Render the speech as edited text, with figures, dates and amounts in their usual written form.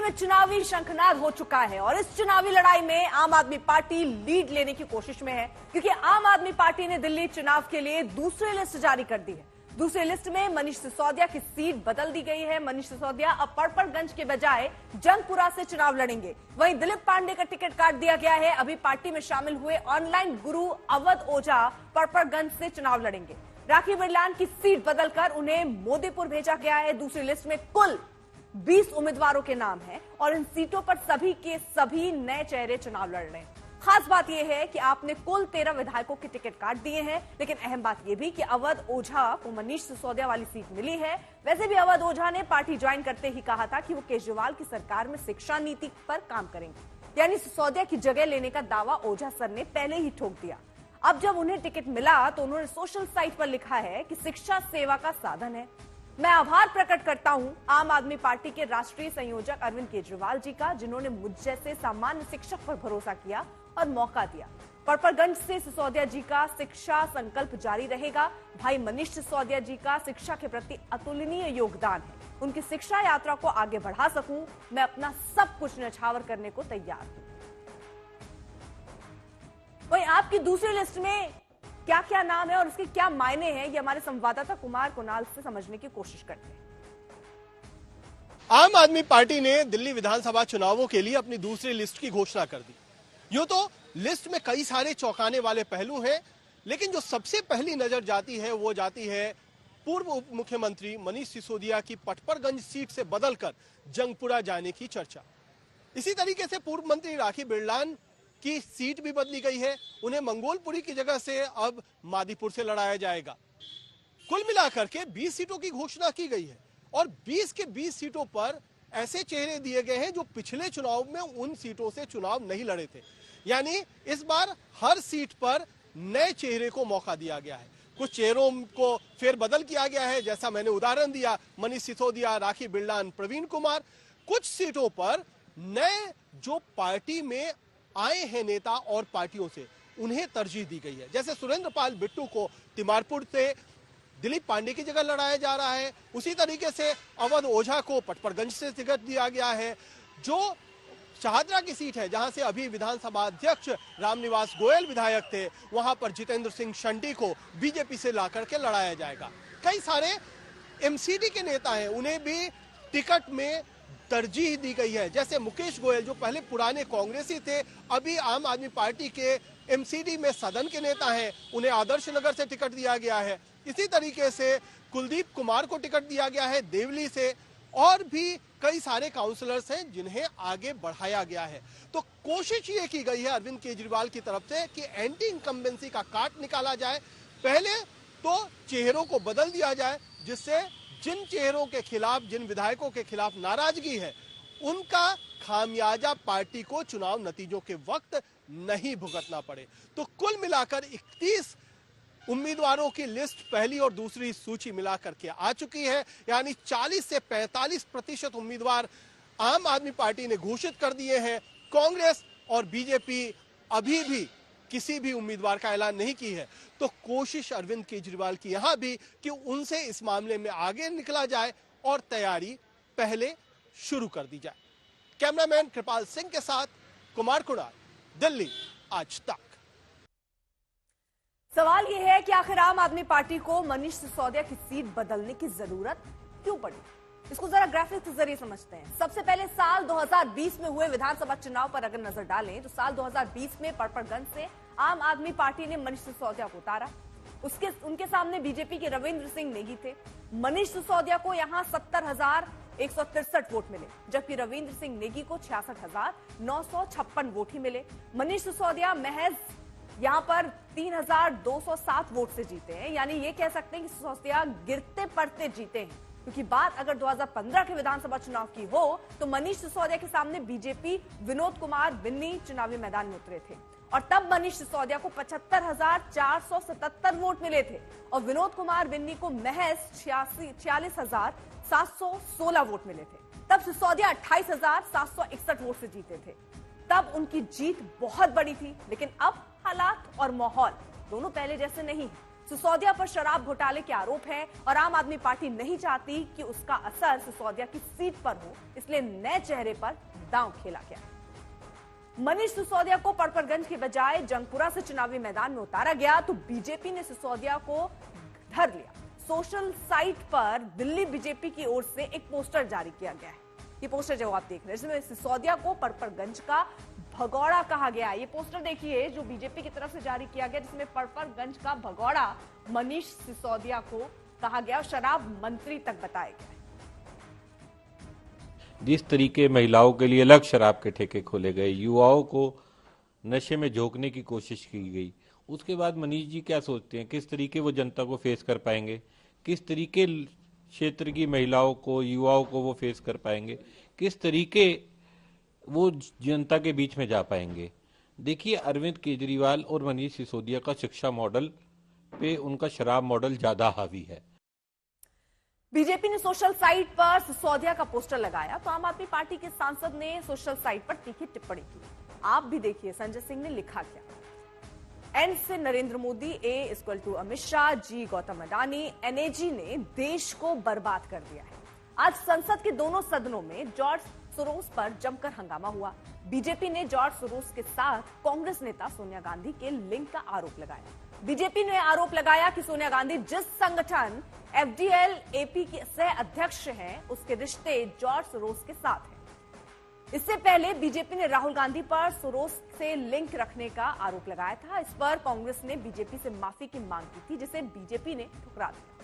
में चुनावी शंखनाद हो चुका है और इस चुनावी लड़ाई में आम आदमी पार्टी लीड लेने की कोशिश में है, क्योंकि आम आदमी पार्टी ने दिल्ली चुनाव के लिए दूसरी लिस्ट जारी कर दी है। दूसरी लिस्ट में मनीष सिसोदिया की सीट बदल दी गई है। मनीष सिसोदिया अब परपरगंज के बजाय जंगपुरा से चुनाव लड़ेंगे। वहीं दिलीप पांडे का टिकट काट दिया गया है। अभी पार्टी में शामिल हुए ऑनलाइन गुरु अवध ओझा परपरगंज से चुनाव लड़ेंगे। राखी बिरलान की सीट बदलकर उन्हें मोदीपुर भेजा गया है। दूसरी लिस्ट में कुल 20 उम्मीदवारों के नाम हैं और इन सीटों पर सभी के सभी नए चेहरे चुनाव लड़ रहे हैं। खास बात यह है कि आपने कुल 13 विधायकों के टिकट काट दिए हैं, लेकिन अहम बात यह भी कि अवध ओझा को मनीष सिसोदिया वाली सीट मिली है। वैसे भी अवध ओझा ने पार्टी ज्वाइन करते ही कहा था कि वो केजरीवाल की सरकार में शिक्षा नीति पर काम करेंगे, यानी सिसोदिया की जगह लेने का दावा ओझा सर ने पहले ही ठोक दिया। अब जब उन्हें टिकट मिला तो उन्होंने सोशल साइट पर लिखा है कि शिक्षा सेवा का साधन है। मैं आभार प्रकट करता हूं आम आदमी पार्टी के राष्ट्रीय संयोजक अरविंद केजरीवाल जी का, जिन्होंने मुझ जैसे सामान्य शिक्षक पर भरोसा किया और मौका दिया। परपरगंज से सिसोदिया जी का शिक्षा संकल्प जारी रहेगा। भाई मनीष सिसोदिया जी का शिक्षा के प्रति अतुलनीय योगदान है। उनकी शिक्षा यात्रा को आगे बढ़ा सकूं, मैं अपना सब कुछ न्यौछावर करने को तैयार हूं। वहीं आपकी दूसरी लिस्ट में क्या क्या नाम है और उसके क्या मायने हैं, ये हमारे संवाददाता कुमार कुणाल से समझने की कोशिश करते हैं। आम आदमी पार्टी ने दिल्ली विधानसभा चुनावों के लिए अपनी दूसरी लिस्ट की घोषणा कर दी। यूं तो लिस्ट में कई सारे चौंकाने वाले पहलू हैं, लेकिन जो सबसे पहली नजर जाती है वो जाती है पूर्व उप मुख्यमंत्री मनीष सिसोदिया की पटपरगंज सीट से बदलकर जंगपुरा जाने की चर्चा। इसी तरीके से पूर्व मंत्री राखी बिरलान की सीट भी बदली गई है। उन्हें मंगोलपुरी की जगह से अब मादीपुर से लड़ाया जाएगा। कुल मिलाकर के 20 सीटों की घोषणा की गई है और 20 के 20 सीटों पर ऐसे चेहरे दिए गए हैं जो पिछले चुनाव में उन सीटों से चुनाव नहीं लड़े थे। यानी इस बार हर सीट पर नए चेहरे को मौका दिया गया है। कुछ चेहरों को फेरबदल किया गया है, जैसा मैंने उदाहरण दिया मनीष सिसोदिया, राखी बिरलान, प्रवीण कुमार। कुछ सीटों पर नए जो पार्टी में आए हैं नेता और पार्टियों से, उन्हें तरजीह दी गई है। जैसे सुरेंद्र पाल बिट्टू को तिमारपुर से दिलीप पांडे की जगह लड़ाया जा रहा है। उसी तरीके से अवध ओझा को पटपरगंज से टिकट दिया गया है। जो शाहदरा की सीट है, जहां से अभी विधानसभा अध्यक्ष रामनिवास गोयल विधायक थे, वहां पर जितेंद्र सिंह शंटी को बीजेपी से लाकर के लड़ाया जाएगा। कई सारे एमसीडी के नेता हैं, उन्हें भी टिकट में तरजीह दी गई है। जैसे मुकेश गोयल जो पहले पुराने कांग्रेसी थे, अभी आम आदमी पार्टी के एमसीडी में सदन के नेता हैं, उन्हें आदर्श नगर से टिकट दिया गया है। इसी तरीके से कुलदीप कुमार को टिकट दिया गया है देवली से, और भी कई सारे काउंसलर्स हैं जिन्हें आगे बढ़ाया गया है। तो कोशिश ये की गई है अरविंद केजरीवाल की तरफ से कि एंटी इनकम्बेंसी का काट निकाला जाए। पहले तो चेहरों को बदल दिया जाए, जिससे जिन चेहरों के खिलाफ, जिन विधायकों के खिलाफ नाराजगी है, उनका खामियाजा पार्टी को चुनाव नतीजों के वक्त नहीं भुगतना पड़े। तो कुल मिलाकर 31 उम्मीदवारों की लिस्ट पहली और दूसरी सूची मिलाकर के आ चुकी है। यानी 40 से 45% उम्मीदवार आम आदमी पार्टी ने घोषित कर दिए हैं। कांग्रेस और बीजेपी अभी भी किसी भी उम्मीदवार का ऐलान नहीं की है। तो कोशिश अरविंद केजरीवाल की यहां भी कि उनसे इस मामले में आगे निकला जाए और तैयारी पहले शुरू कर दी जाए। कैमरामैन कृपाल सिंह के साथ कुमार कुणाल, दिल्ली आज तक। सवाल यह है कि आखिर आम आदमी पार्टी को मनीष सिसोदिया की सीट बदलने की जरूरत क्यों पड़ी? इसको जरा ग्राफिक्स के जरिए समझते हैं। सबसे पहले साल 2020 में हुए विधानसभा चुनाव पर अगर नजर डालें तो साल 2020 में परपरगंज से आम आदमी पार्टी ने मनीष सिसोदिया को उतारा। उनके सामने बीजेपी के रविंद्र सिंह नेगी थे। मनीष सिसोदिया को यहां 70,163 वोट मिले, जबकि रविंद्र सिंह नेगी को 66,956 वोट ही मिले। मनीष सिसोदिया महज यहां पर 3,207 वोट से जीते हैं। यानी ये कह सकते हैं कि सिसोदिया गिरते पड़ते जीते हैं, क्योंकि बात अगर 2015 के विधानसभा चुनाव की हो तो मनीष सिसोदिया के सामने बीजेपी विनोद कुमार बिन्नी चुनावी मैदान में उतरे थे और तब मनीष सिसोदिया को 75,477 वोट मिले थे और विनोद कुमार बिन्नी को महज 46,716 वोट मिले थे। तब सिसोदिया 28,761 वोट से जीते थे। तब उनकी जीत बहुत बड़ी थी, लेकिन अब हालात और माहौल दोनों पहले जैसे नहीं है। सिसोदिया पर शराब घोटाले के आरोप हैं और आम आदमी पार्टी नहीं चाहती कि उसका असर सिसोदिया की सीट पर हो, इसलिए नए चेहरे पर दांव खेला गया। मनीष सिसोदिया को पड़पड़गंज के बजाय जंगपुरा से चुनावी मैदान में उतारा गया तो बीजेपी ने सिसोदिया को धर लिया। सोशल साइट पर दिल्ली बीजेपी की ओर से एक पोस्टर जारी किया गया है। ये पोस्टर जो आप देख रहे हैं इसमें सिसोदिया को पड़पड़गंज का भगौड़ा कहा गया। ये पोस्टर देखिए जो बीजेपी की तरफ से जारी किया गया, जिसमें पड़पड़गंज का भगौड़ा मनीष सिसोदिया को कहा गया और शराब मंत्री तक बताया गया। जिस तरीके महिलाओं के लिए अलग शराब के ठेके खोले गए, युवाओं को नशे में झोंकने की कोशिश की गई, उसके बाद मनीष जी क्या सोचते हैं, किस तरीके वो जनता को फेस कर पाएंगे, किस तरीके क्षेत्र की महिलाओं को, युवाओं को वो फेस कर पाएंगे, किस तरीके वो जनता के बीच में जा पाएंगे। देखिए, अरविंद केजरीवाल और मनीष सिसोदिया का शिक्षा मॉडल पे उनका शराब मॉडल ज्यादा हावी है। बीजेपी ने सोशल साइट पर सिसोदिया का पोस्टर लगाया तो आम आदमी पार्टी के सांसद ने सोशल साइट पर तीखी टिप्पणी की। आप भी देखिए संजय सिंह ने लिखा क्या। एन से Narendra Modi, A equal to Amit Shah, G Gautam Adani, NAG ने देश को बर्बाद कर दिया है। आज संसद के दोनों सदनों में जॉर्ज सोरोस पर जमकर हंगामा हुआ। बीजेपी ने जॉर्ज सोरोस के साथ कांग्रेस नेता सोनिया गांधी के लिंक का आरोप लगाया। बीजेपी ने आरोप लगाया कि सोनिया गांधी जिस संगठन एफडीएल एपी के सह अध्यक्ष हैं, उसके रिश्ते जॉर्ज सोरोस के साथ हैं। इससे पहले बीजेपी ने राहुल गांधी पर सोरोस से लिंक रखने का आरोप लगाया था। इस पर कांग्रेस ने बीजेपी से माफी की मांग की थी, जिसे बीजेपी ने ठुकरा दिया।